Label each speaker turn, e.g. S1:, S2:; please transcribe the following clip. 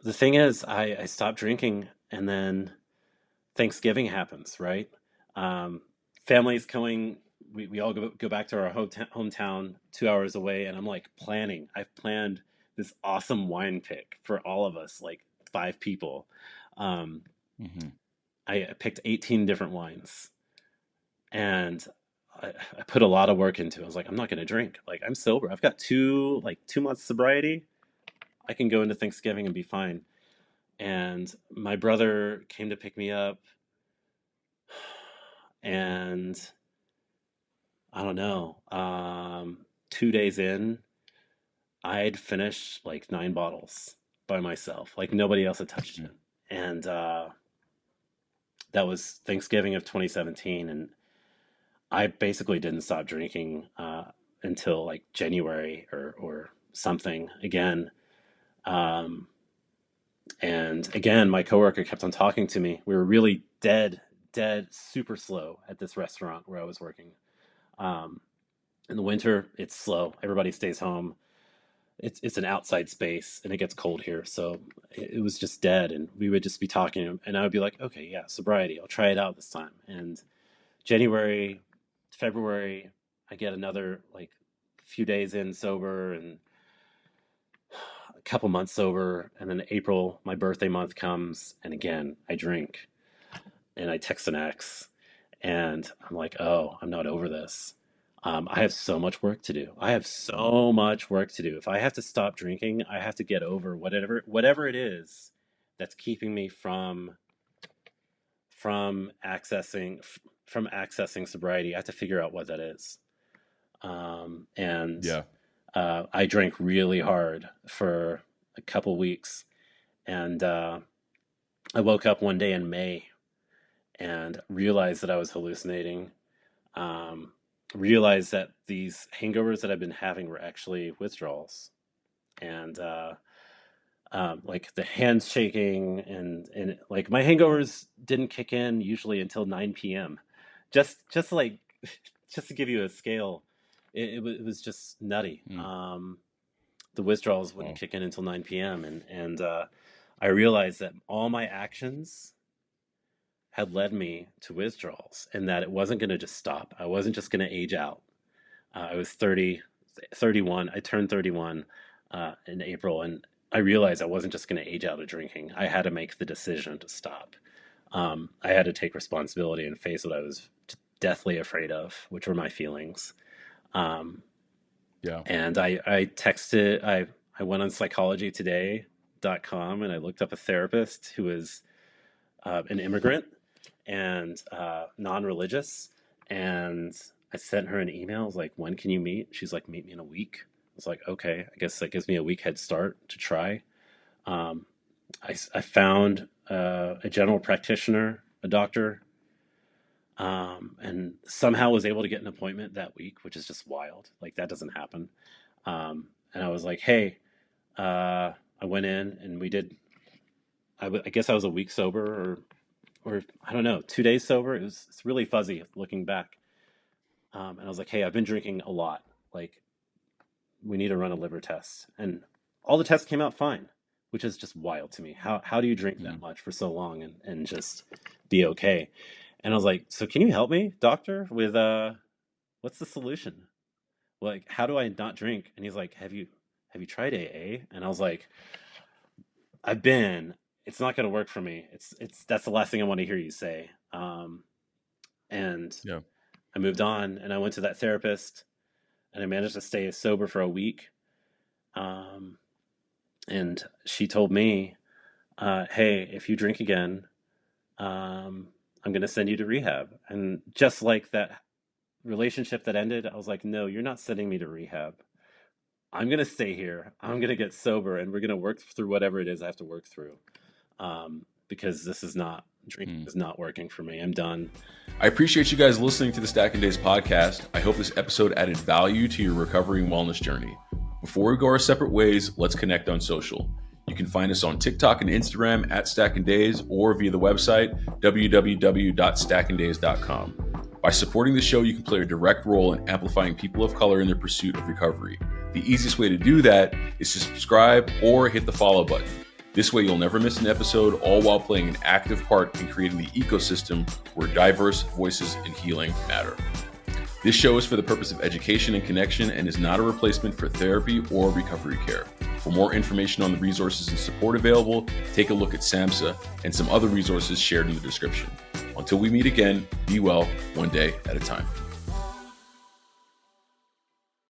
S1: the thing is, I stopped drinking, and then Thanksgiving happens, right? Um, Family's coming. We all go back to our hometown 2 hours away, and I'm like planning. I've planned this awesome wine pick for all of us, like 5 people. Um,
S2: Hmm.
S1: I picked 18 different wines, and I put a lot of work into it. I was like, I'm not going to drink. Like, I'm sober. I've got 2 months sobriety. I can go into Thanksgiving and be fine. And my brother came to pick me up, and I don't know. 2 days in, I'd finished like 9 bottles by myself. Like nobody else had touched it. And that was Thanksgiving of 2017, and I basically didn't stop drinking until like January or something again. Um, and again, my coworker kept on talking to me. We were really dead, super slow at this restaurant where I was working. Um, in the winter, it's slow. Everybody stays home. It's an outside space, and it gets cold here, so it was just dead. And we would just be talking, and I would be like, okay, yeah, sobriety. I'll try it out this time. And January, February, I get another like few days in sober, and a couple months sober, and then April, my birthday month comes, and again I drink, and I text an ex, and I'm like, oh, I'm not over this. I have so much work to do. I have so much work to do. If I have to stop drinking, I have to get over whatever it is that's keeping me from accessing from accessing sobriety. I have to figure out what that is. And
S2: Yeah.
S1: I drank really hard for a couple weeks, and I woke up one day in May and realized that I was hallucinating. Um, Realized that these hangovers that I've been having were actually withdrawals, and like the hands shaking, and like my hangovers didn't kick in usually until 9 p.m. Just like just to give you a scale, it was just nutty.
S2: Mm.
S1: The withdrawals wouldn't
S2: Well,
S1: kick in until 9 p.m. and I realized that all my actions had led me to withdrawals, and that it wasn't going to just stop. I wasn't just going to age out. I was 30, 31. I turned 31 in April, and I realized I wasn't just going to age out of drinking. I had to make the decision to stop. I had to take responsibility and face what I was deathly afraid of, which were my feelings. Um,
S2: yeah.
S1: and I texted, I went on psychologytoday.com, and I looked up a therapist who was an immigrant and non-religious, and I sent her an email. I was like, when can you meet? She's like, meet me in a week. I was like, okay, I guess that gives me a week head start to try. um, I found a general practitioner, a doctor, and somehow was able to get an appointment that week, which is just wild. Like, that doesn't happen. And I was like, hey, I went in and we did, I guess I was a week sober, or I don't know, 2 days sober. It's really fuzzy looking back. And I was like, hey, I've been drinking a lot. Like, we need to run a liver test. And all the tests came out fine, which is just wild to me. How do you drink that
S2: Mm.
S1: much for so long and just be okay? And I was like, so can you help me, doctor, with what's the solution? Like, how do I not drink? And he's like, have you tried AA? And I was like, I've been. It's not going to work for me. It's that's the last thing I want to hear you say. And
S2: Yeah.
S1: I moved on, and I went to that therapist, and I managed to stay sober for a week. Um, and she told me, "Hey, if you drink again, I'm going to send you to rehab." And just like that relationship that ended, I was like, "No, you're not sending me to rehab. I'm going to stay here. I'm going to get sober, and we're going to work through whatever it is I have to work through." Because this is not drinking
S2: Mm.
S1: is not working for me. I'm done.
S2: I appreciate you guys listening to the Stacking Days podcast. I hope this episode added value to your recovery and wellness journey. Before we go our separate ways, let's connect on social. You can find us on TikTok and Instagram at Stacking Days, or via the website www.stackingdays.com. By supporting the show, you can play a direct role in amplifying people of color in their pursuit of recovery. The easiest way to do that is to subscribe or hit the follow button. This way, you'll never miss an episode, all while playing an active part in creating the ecosystem where diverse voices in healing matter. This show is for the purpose of education and connection and is not a replacement for therapy or recovery care. For more information on the resources and support available, take a look at SAMHSA and some other resources shared in the description. Until we meet again, be well, one day at a time.